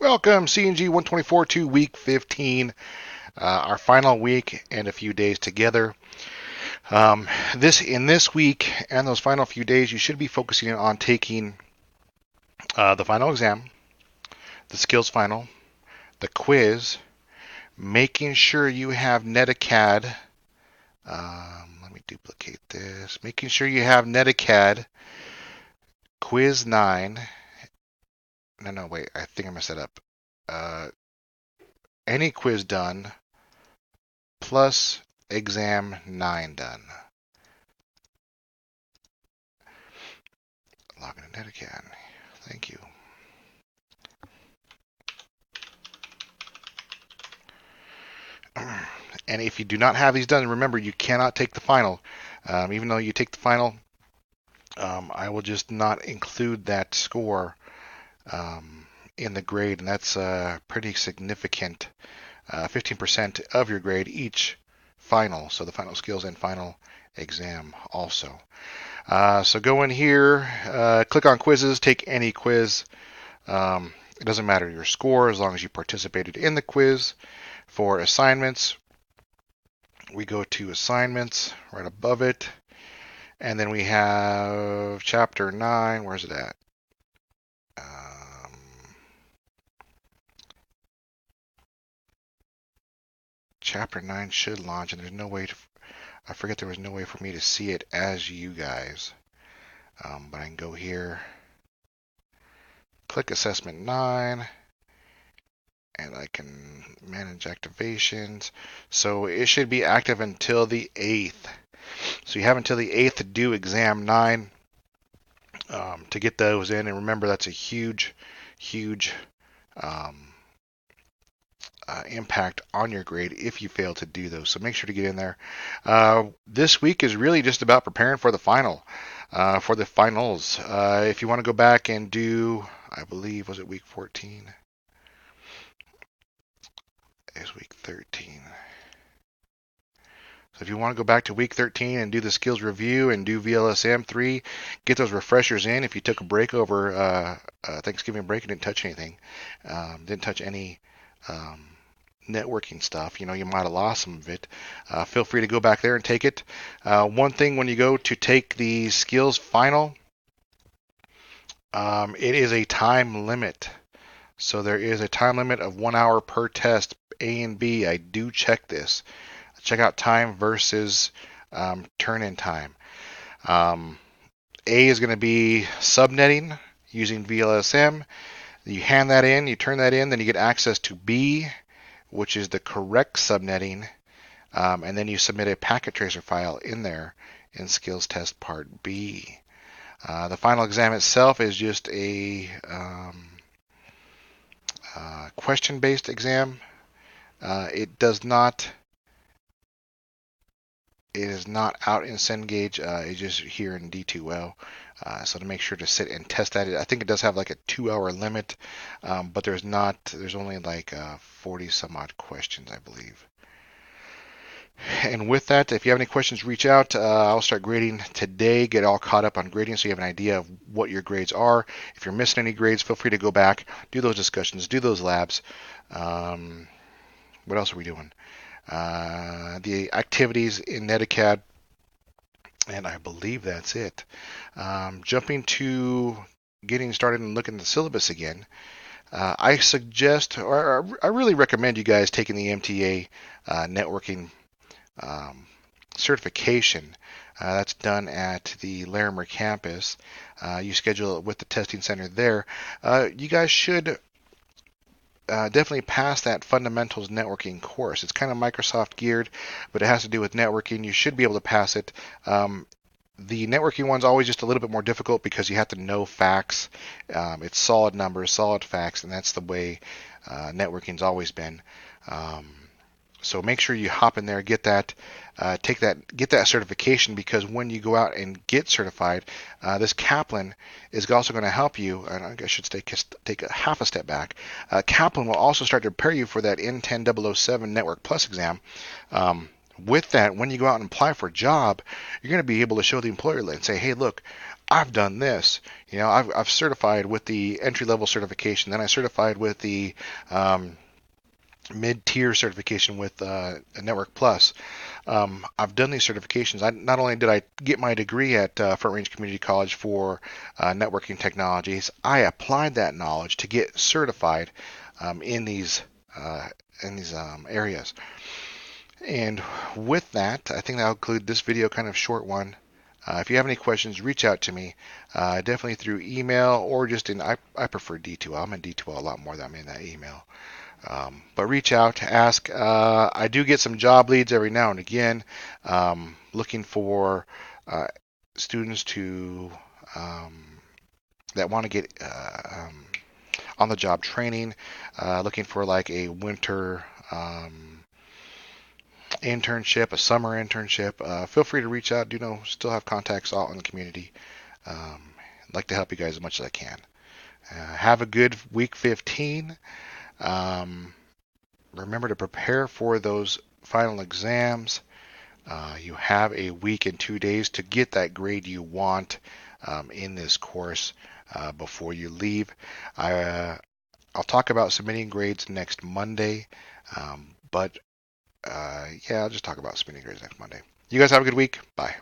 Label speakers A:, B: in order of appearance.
A: Welcome, CNG 124 to week 15, our final week and a few days together. In this week and those final few days, you should be focusing on taking the final exam, the skills final, the quiz, making sure you have Netacad. Let me duplicate this. Making sure you have Netacad quiz 9. No, wait, I think I messed that up. Any quiz done plus exam 9 done. Log into Netacad. Thank you. And if you do not have these done, remember you cannot take the final. Even though you take the final, I will just not include that score in the grade, and that's pretty significant. 15% of your grade each final, so the final skills and final exam also. So go in here, click on quizzes, take any quiz. It doesn't matter your score as long as you participated in the quiz. For assignments, we go to assignments right above it, and then we have chapter 9. Where's it at? Chapter 9 should launch, and there's no way to, I forget there was no way for me to see it as you guys. But I can go here, click assessment 9, and I can manage activations. So it should be active until the 8th. So you have until the 8th to do exam 9 to get those in. And remember, that's a huge impact on your grade if you fail to do those. So make sure to get in there. This week is really just about preparing for the final, for the finals. If you want to go back and do, I believe, was it week 14? It's week 13. So if you want to go back to week 13 and do the skills review and do VLSM 3, get those refreshers in. If you took a break over Thanksgiving break and didn't touch anything, didn't touch any networking stuff, you might have lost some of it. Feel free to go back there and take it. One thing when you go to take the skills final, it is a time limit. So there is a time limit of 1 hour per test, A and B. I do check this. Check out time versus turn-in time. A is going to be subnetting using VLSM. You hand that in, you turn that in, then you get access to B, which is the correct subnetting, and then you submit a packet tracer file in there in skills test part B. The final exam itself is just a question-based exam. It is not out in Cengage. It's just here in D2L. So to make sure to sit and test that, I think it does have like a 2-hour limit, but there's only like 40 some odd questions, I believe. And with that, if you have any questions, reach out. I'll start grading today. Get all caught up on grading so you have an idea of what your grades are. If you're missing any grades, feel free to go back, do those discussions, do those labs. What else are we doing? The activities in Netacad, and I believe that's it. Jumping to getting started and looking at the syllabus again, I suggest, or I really recommend you guys taking the MTA networking certification. That's done at the Larimer campus. You schedule it with the testing center there. You guys should definitely pass that fundamentals networking course. It's kind of Microsoft geared, but it has to do with networking. You should be able to pass it. The networking one's always just a little bit more difficult because you have to know facts. It's solid numbers, solid facts, and that's the way networking's always been. So make sure you hop in there, get that, get that certification, because when you go out and get certified, this Kaplan is also going to help you. And I should take a half a step back. Kaplan will also start to prepare you for that N10007 Network Plus exam. With that, when you go out and apply for a job, you're going to be able to show the employer and say, hey, look, I've done this. I've certified with the entry level certification. Then I certified with the um, mid-tier certification with Network Plus. I've done these certifications. Not only did I get my degree at Front Range Community College for networking technologies, I applied that knowledge to get certified in these uh, areas. And with that, I think that'll conclude this video, kind of short one. If you have any questions, reach out to me, definitely through email or just I prefer D2L. I'm in D2L a lot more than I'm in that email. But reach out, ask. I do get some job leads every now and again, looking for uh, students to that want to get on the job training, looking for like a winter internship, a summer internship. Feel free to reach out. Do know still have contacts out in the community. I'd like to help you guys as much as I can. Have a good week 15. Um, Remember to prepare for those final exams. You have a week and 2 days to get that grade you want in this course before you leave. I'll talk about submitting grades next Monday, but yeah, I'll just talk about submitting grades next Monday. You guys have a good week. Bye.